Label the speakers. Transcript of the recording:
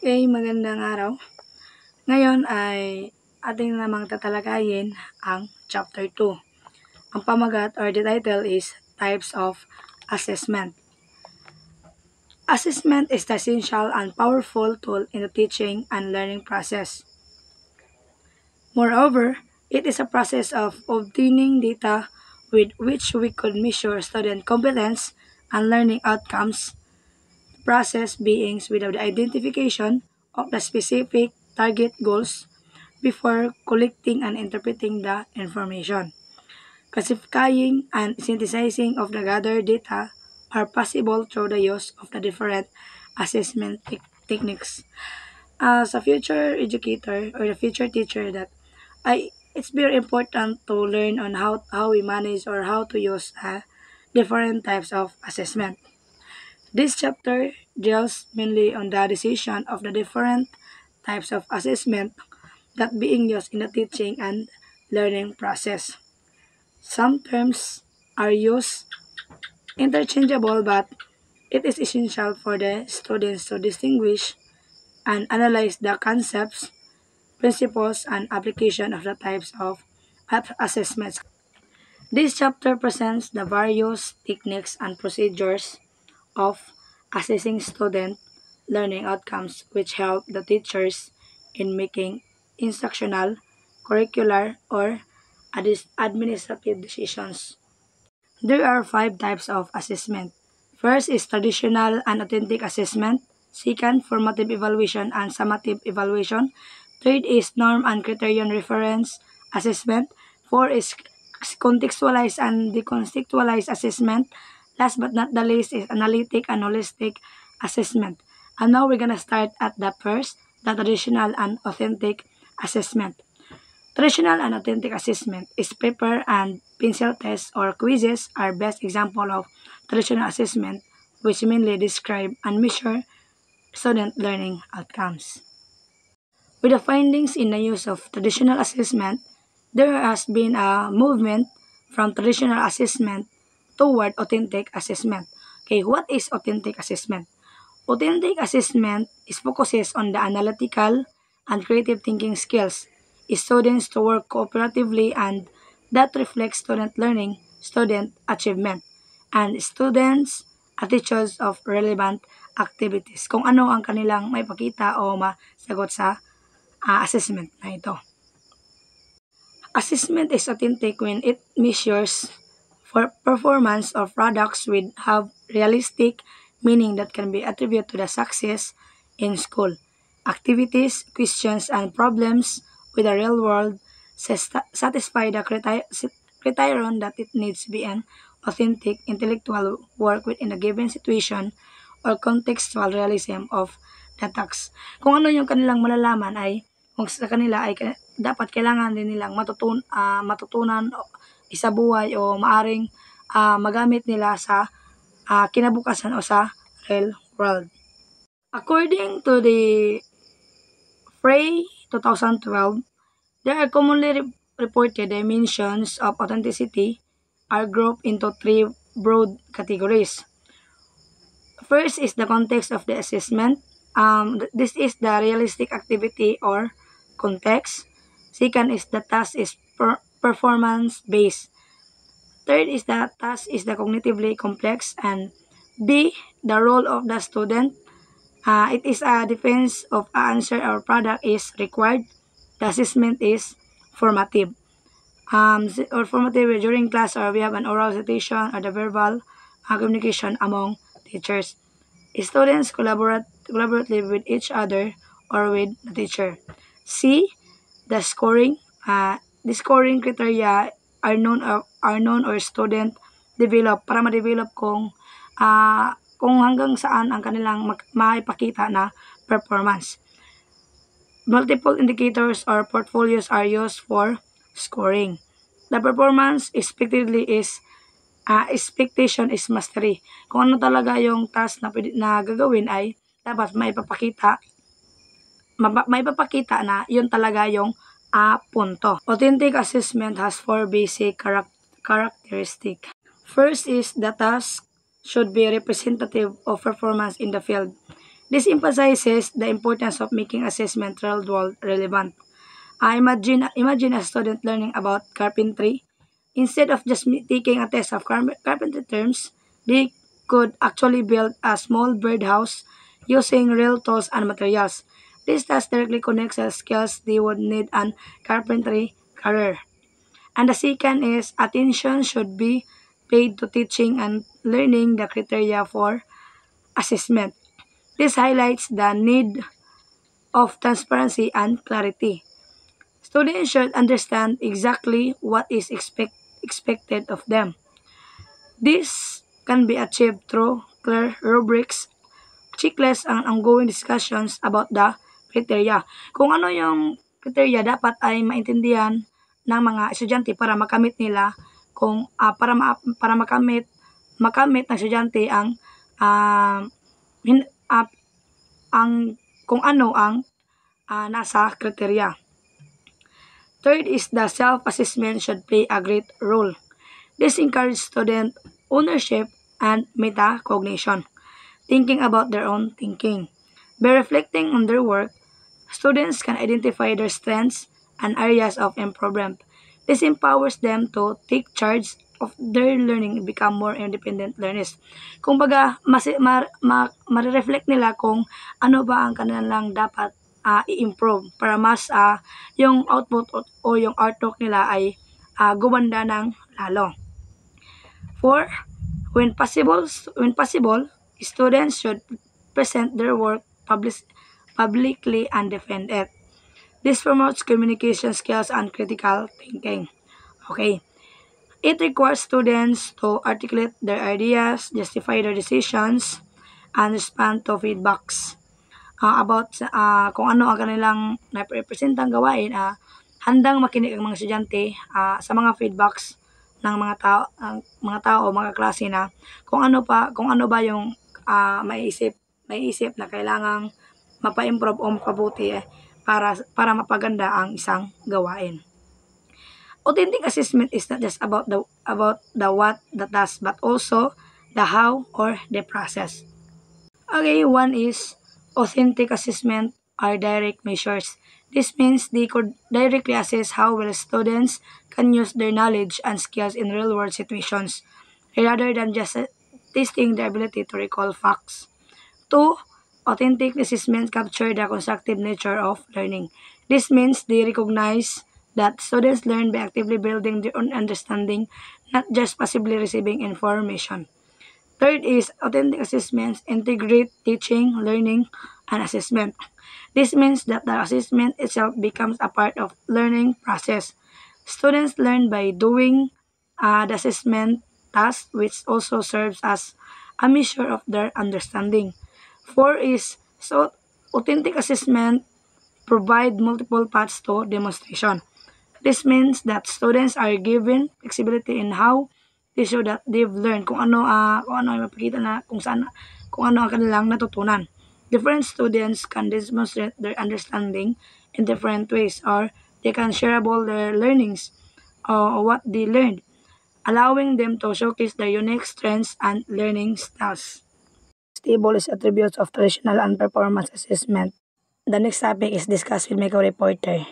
Speaker 1: Okay, magandang araw. Ngayon ay ating namang tatalakayin ang Chapter 2. Ang pamagat or the title is Types of Assessment. Assessment is the essential and powerful tool in the teaching and learning process. Moreover, it is a process of obtaining data with which we could measure student competence and learning outcomes. Process beings without the identification of the specific target goals before collecting and interpreting the information. Classifying and synthesizing of the gathered data are possible through the use of the different assessment techniques. As a future educator or a future teacher, it's very important to learn on how we manage or how to use different types of assessment. This chapter deals mainly on the decision of the different types of assessment that being used in the teaching and learning process. Some terms are used interchangeable, but it is essential for the students to distinguish and analyze the concepts, principles, and application of the types of assessments. This chapter presents the various techniques and procedures of assessing student learning outcomes which help the teachers in making instructional, curricular, or administrative decisions. There are five types of assessment. First is traditional and authentic assessment. Second, formative evaluation and summative evaluation. Third is norm and criterion reference assessment. Four is contextualized and decontextualized assessment. Last but not the least is analytic and holistic assessment. And now we're gonna start at the first, the traditional and authentic assessment. Traditional and authentic assessment is paper and pencil tests or quizzes are best example of traditional assessment which mainly describe and measure student learning outcomes. With the findings in the use of traditional assessment, there has been a movement from traditional assessment toward authentic assessment. Okay, what is authentic assessment? Authentic assessment is focuses on the analytical and creative thinking skills. Students to work cooperatively and that reflects student learning, student achievement, and students' attitudes of relevant activities. Kung ano ang kanilang may pakita o masagot sa assessment na ito. Assessment is authentic when it measures for performance of products with have realistic meaning that can be attributed to the success in school. Activities, questions, and problems with the real world satisfy the criterion that it needs to be an authentic intellectual work within a given situation or contextual realism of the text. Kung ano yung kanilang malalaman ay kung sa kanila ay dapat kailangan din nilang matutunan sa buhay o maaring magamit nila sa kinabukasan o sa real world. According to the Frey 2012, there are commonly reported dimensions of authenticity are grouped into three broad categories. First is the context of the assessment. This is the realistic activity or context. Second is the task is performance-based. Third is the task is the cognitively complex. And B, the role of the student. It is a defense of answer or product is required. The assessment is formative. Or formative during class or we have an oral citation or the verbal communication among teachers. Students collaboratively with each other or with the teacher. C, the scoring. The scoring criteria are known or student develop para ma-develop kung hanggang saan ang kanilang maipakita na performance. Multiple indicators or portfolios are used for scoring. The performance expectedly is expectation is mastery. Kung ano talaga yung task na gagawin ay dapat maipapakita na yun talaga yung punto. Authentic assessment has four basic characteristics. First is the task should be representative of performance in the field. This emphasizes the importance of making assessment real-world relevant. Imagine a student learning about carpentry. Instead of just taking a test of carpentry terms, they could actually build a small birdhouse using real tools and materials. This task directly connects the skills they would need in carpentry career. And the second is attention should be paid to teaching and learning the criteria for assessment. This highlights the need of transparency and clarity. Students should understand exactly what is expected of them. This can be achieved through clear rubrics, checklists, and ongoing discussions about the criteria. Kung ano yung criteria dapat ay maintindihan ng mga estudyante para makamit nila kung para makamit ng estudyante ang ah, hin- ah, ang kung ano ang nasa criteria. Third is the self-assessment should play a great role. This encourages student ownership and metacognition, thinking about their own thinking. By reflecting on their work, students can identify their strengths and areas of improvement. This empowers them to take charge of their learning and become more independent learners. Kung baga, reflect nila kung ano ba ang kanilang dapat i-improve para mas yung output o yung artwork nila ay gumanda ng lalo. Four, when possible, students should present their work publicly and defend it. This promotes communication skills and critical thinking. Okay. It requires students to articulate their ideas, justify their decisions, and respond to feedbacks about kung ano ang kanilang narepresentang gawain. Handang makinig ang mga estudyante sa mga feedbacks ng mga tao o mga klase na kung ano ba yung maiisip na kailangang mapa-improve o mapabuti para mapaganda ang isang gawain. Authentic assessment is not just about the what, the task, but also the how or the process. Okay, one is authentic assessment are direct measures. This means they could directly assess how well students can use their knowledge and skills in real-world situations, rather than just testing their ability to recall facts. Two, authentic assessments capture the constructive nature of learning. This means they recognize that students learn by actively building their own understanding, not just passively receiving information. Third is authentic assessments integrate teaching, learning, and assessment. This means that the assessment itself becomes a part of learning process. Students learn by doing the assessment task, which also serves as a measure of their understanding. Four is authentic assessment provide multiple paths to demonstration. This means that students are given flexibility in how they show that they've learned kung ano ang mapakita na kung ano ang kanilang natutunan. Different students can demonstrate their understanding in different ways, or they can share about their learnings or what they learned, allowing them to showcase their unique strengths and learning styles. Stable is attributes of traditional and performance assessment. The next topic is discussed with my co-reporter.